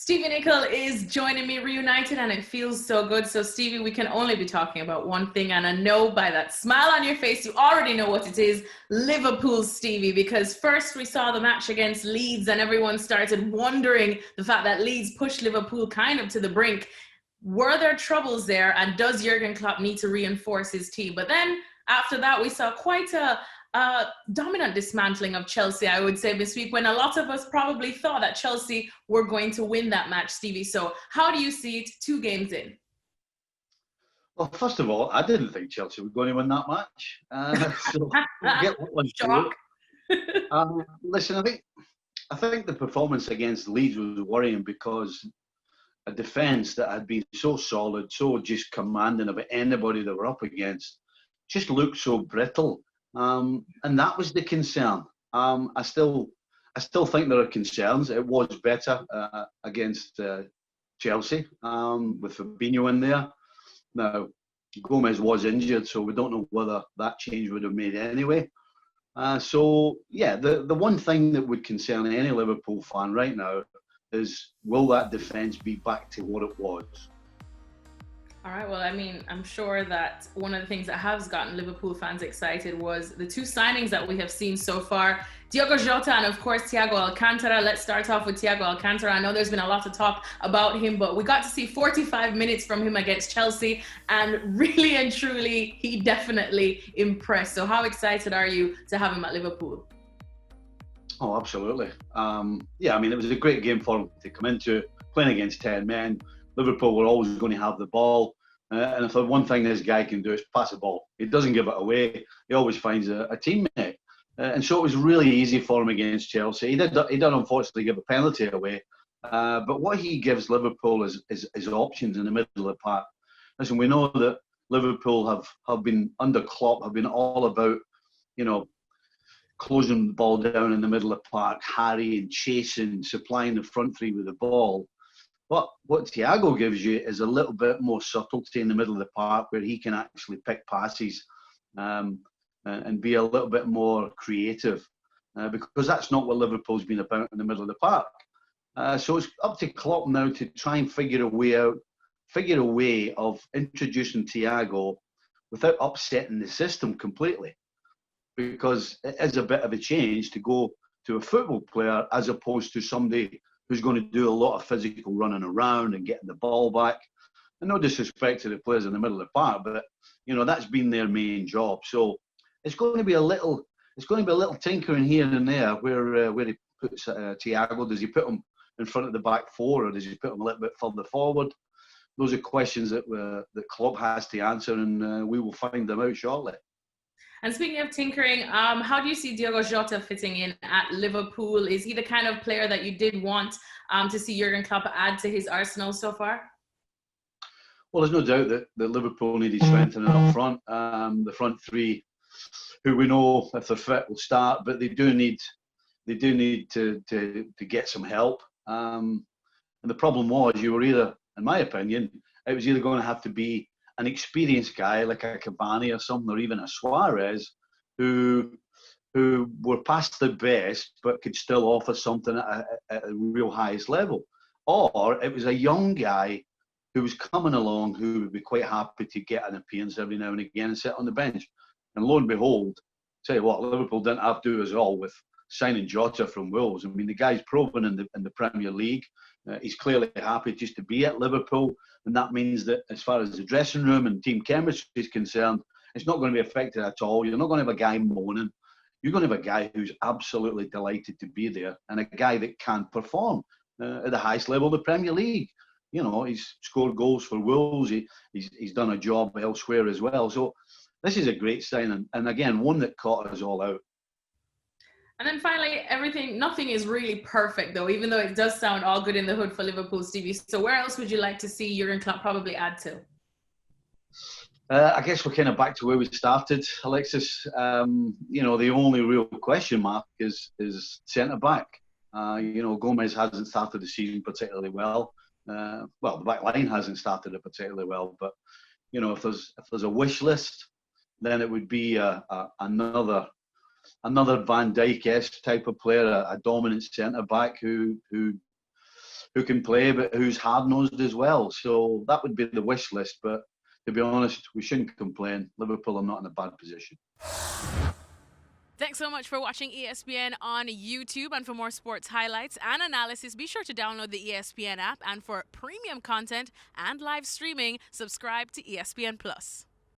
Stevie Nicol is joining me reunited and it feels so good. So Stevie, we can only be talking about one thing, and I know by that smile on your face, you already know what it is. Liverpool, Stevie, because first we saw the match against Leeds and everyone started wondering the fact that Leeds pushed Liverpool kind of to the brink. Were there troubles there, and does Jurgen Klopp need to reinforce his team? But then after that, we saw quite a dominant dismantling of Chelsea, I would say, this week, when a lot of us probably thought that Chelsea were going to win that match, Stevie. So how do you see it 2 games in? Well, first of all, I didn't think Chelsea were going to win that match. So get Shock. Listen, I think the performance against Leeds was worrying because a defence that had been so solid, so just commanding of anybody that were up against, just looked so brittle. And that was the concern. I still think there are concerns. It was better against Chelsea with Fabinho in there. Now, Gomez was injured, so we don't know whether that change would have made anyway. The one thing that would concern any Liverpool fan right now is, will that defence be back to what it was? All right, well, I mean, I'm sure that one of the things that has gotten Liverpool fans excited was the 2 signings that we have seen so far. Diogo Jota and, of course, Thiago Alcantara. Let's start off with Thiago Alcantara. I know there's been a lot of talk about him, but we got to see 45 minutes from him against Chelsea, and really and truly, he definitely impressed. So how excited are you to have him at Liverpool? Oh, absolutely. It was a great game for him to come into, playing against 10 men. Liverpool were always going to have the ball. And if there's one thing this guy can do, is pass the ball. He doesn't give it away. He always finds a teammate. And so it was really easy for him against Chelsea. He did unfortunately give a penalty away. But what he gives Liverpool is options in the middle of the park. Listen, we know that Liverpool have been, under Klopp, have been all about, closing the ball down in the middle of the park, harrying, chasing, supplying the front three with the ball. But what Thiago gives you is a little bit more subtlety in the middle of the park, where he can actually pick passes and be a little bit more creative, because that's not what Liverpool's been about in the middle of the park. So it's up to Klopp now to try and figure a way of introducing Thiago without upsetting the system completely, because it is a bit of a change to go to a football player as opposed to somebody who's going to do a lot of physical running around and getting the ball back. And no disrespect to the players in the middle of the park, but that's been their main job. So it's going to be a little tinkering here and there where he puts Thiago. Does he put him in front of the back 4, or does he put him a little bit further forward? Those are questions that Klopp has to answer, and we will find them out shortly. And speaking of tinkering, how do you see Diogo Jota fitting in at Liverpool? Is he the kind of player that you did want to see Jurgen Klopp add to his arsenal so far? Well, there's no doubt that Liverpool needed strengthening up front. The front 3, who we know, if they're fit, will start, but they do need to get some help. And the problem was, you were either, in my opinion, it was either going to have to be an experienced guy like a Cavani or something, or even a Suarez, who were past their best but could still offer something at a real highest level. Or it was a young guy who was coming along who would be quite happy to get an appearance every now and again and sit on the bench. And lo and behold, tell you what, Liverpool didn't have to do us all with signing Jota from Wolves. I mean, the guy's proven in the Premier League. He's clearly happy just to be at Liverpool, and that means that as far as the dressing room and team chemistry is concerned, it's not going to be affected at all. You're not going to have a guy moaning. You're going to have a guy who's absolutely delighted to be there, and a guy that can perform at the highest level of the Premier League. He's scored goals for Wolves. He's done a job elsewhere as well. So this is a great signing, and again, one that caught us all out. And then finally, nothing is really perfect though, even though it does sound all good in the hood for Liverpool, Stevie. So where else would you like to see Jurgen Klopp probably add to? I guess we're kind of back to where we started, Alexis. The only real question mark is centre-back. Gomez hasn't started the season particularly well. The back line hasn't started it particularly well. But, if there's a wish list, then it would be another Van Dijk-esque type of player, a dominant centre back who who can play, but who's hard-nosed as well. So that would be the wish list. But to be honest, we shouldn't complain. Liverpool are not in a bad position. Thanks so much for watching ESPN on YouTube. And for more sports highlights and analysis, be sure to download the ESPN app. And for premium content and live streaming, subscribe to ESPN Plus.